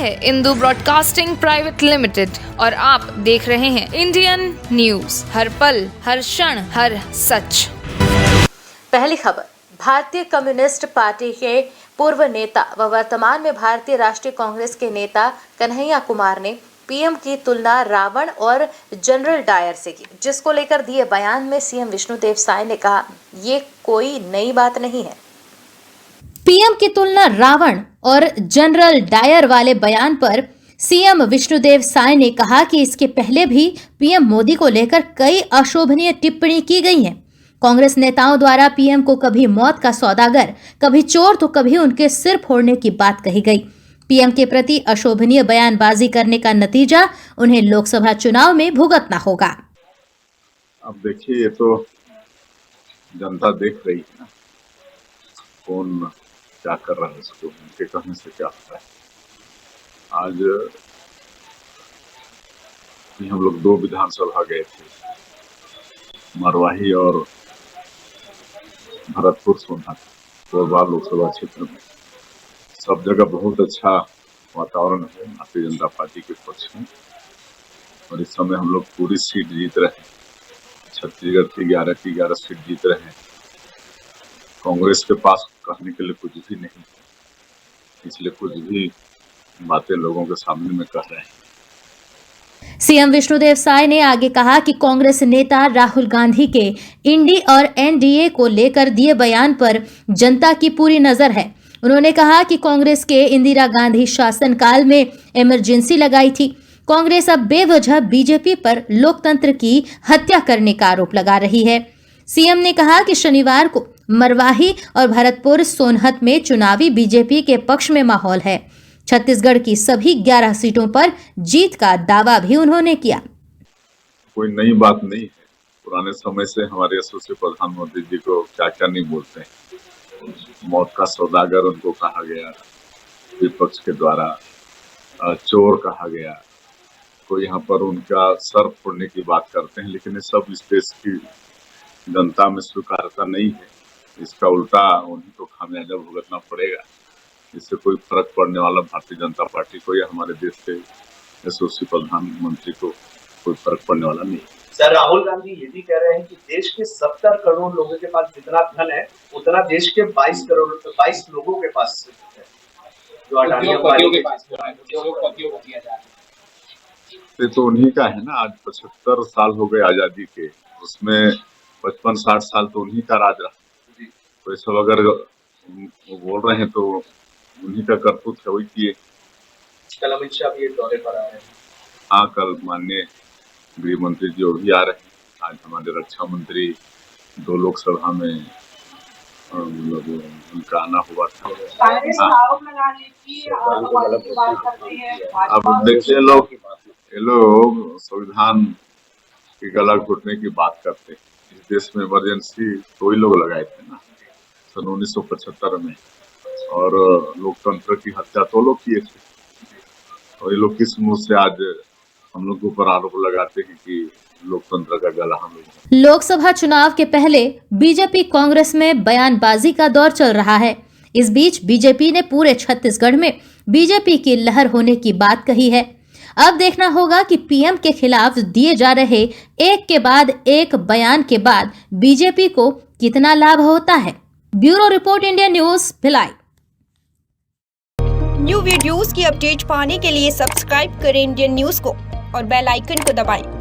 है Indu broadcasting private limited और आप देख रहे हैं इंडियन न्यूज, हर पल, हर क्षण, हर सच। पहली खबर, भारतीय कम्युनिस्ट पार्टी के पूर्व नेता व वर्तमान में भारतीय राष्ट्रीय कांग्रेस के नेता कन्हैया कुमार ने पीएम की तुलना रावण और जनरल डायर से की, जिसको लेकर दिए बयान में सीएम विष्णुदेव साय ने कहा, ये कोई नई बात नहीं है। पीएम की तुलना रावण और जनरल डायर वाले बयान पर सीएम विष्णुदेव साय ने कहा कि इसके पहले भी पीएम मोदी को लेकर कई अशोभनीय टिप्पणी की गई हैं। कांग्रेस नेताओं द्वारा पीएम को कभी मौत का सौदागर, कभी चोर तो कभी उनके सिर फोड़ने की बात कही गई। पीएम के प्रति अशोभनीय बयानबाजी करने का नतीजा उन्हें लोकसभा चुनाव में भुगतना होगा। अब देखिए, ये तो जनता देख रही है ना, कौन क्या कर रहा है, इसको उनके कहने से क्या होता है। आज हम लोग 2 विधानसभा गए थे, मरवाही और भरतपुर सोनहत, कोरबा लोकसभा क्षेत्र में। सब जगह बहुत अच्छा वातावरण है भारतीय जनता पार्टी के पक्ष में, और इस समय हम लोग पूरी सीट जीत रहे हैं। छत्तीसगढ़ की 11 की 11 सीट जीत रहे हैं। कांग्रेस के पास कहने के लिए कुछ भी नहीं, इसलिए कुछ भी बातें लोगों के सामने में कह रहे हैं। सीएम विष्णुदेव साय ने आगे कहा कि कांग्रेस नेता राहुल गांधी के इंडी और एनडीए को लेकर दिए बयान पर जनता की पूरी नजर है। उन्होंने कहा कि कांग्रेस के इंदिरा गांधी शासनकाल में इमरजेंसी लगाई थी। कांग्रेस अब बेवजह बीजेपी पर लोकतंत्र की हत्या करने का आरोप लगा रही है। सीएम ने कहा कि शनिवार को मरवाही और भरतपुर सोनहत में चुनावी बीजेपी के पक्ष में माहौल है। छत्तीसगढ़ की सभी 11 सीटों पर जीत का दावा भी उन्होंने किया। कोई नई बात नहीं है, पुराने समय से हमारे यशस्वी प्रधानमंत्री जी को क्या क्या नहीं बोलते हैं। मौत का सौदागर उनको कहा गया, विपक्ष के द्वारा चोर कहा गया, कोई यहाँ पर उनका सर फोड़ने की बात करते हैं, लेकिन ये सब इस देश की जनता में स्वीकारता नहीं है। इसका उल्टा उन्हीं को खामियाजा भुगतना पड़ेगा। इससे कोई फर्क पड़ने वाला भारतीय जनता पार्टी को या हमारे देश के यशस्वी प्रधानमंत्री को कोई फर्क पड़ने वाला नहीं। सर, राहुल गांधी ये भी कह रहे हैं कि देश के 70 करोड़ लोगों के पास जितना धन है, उतना देश के 22 लोगों के पास है, जो अडानियों के पास है, को दिया जा रहा है। ये तो उन्हीं का है ना। आज 75 साल हो गए आजादी के, उसमें 55-60 साल तो उन्हीं का राज रहा। तो ये सब अगर वो बोल रहे हैं तो उन्हीं का करतूत है, वही किए। कल अमित शाह भी दौरे पर आ रहे हैं। हाँ, कल माननीय गृह मंत्री जी भी आ रहे हैं। आज हमारे रक्षा मंत्री 2 लोकसभा में उनका आना हुआ था। अब देखिए, ये लोग संविधान की गला घोटने की बात करते हैं। इस देश में इमरजेंसी तो ही लोग लगाए थे ना, सन 1975 में, और लोकतंत्र की हत्या तो लोग किए थे। और ये लोग किस मुंह से आज हम लोग के ऊपर आरोप लगाते हैं कि लोकतंत्र का गला हम लोग। लोकसभा चुनाव के पहले बीजेपी कांग्रेस में बयानबाजी का दौर चल रहा है। इस बीच बीजेपी ने पूरे छत्तीसगढ़ में बीजेपी की लहर होने की बात कही है। अब देखना होगा कि पीएम के खिलाफ दिए जा रहे एक के बाद एक बयान के बाद बीजेपी को कितना लाभ होता है। Bureau report, Indian news, Bhilai. New videos की अपडेट पाने के लिए सब्सक्राइब करें इंडियन न्यूज को और बेल आइकन को दबाएं।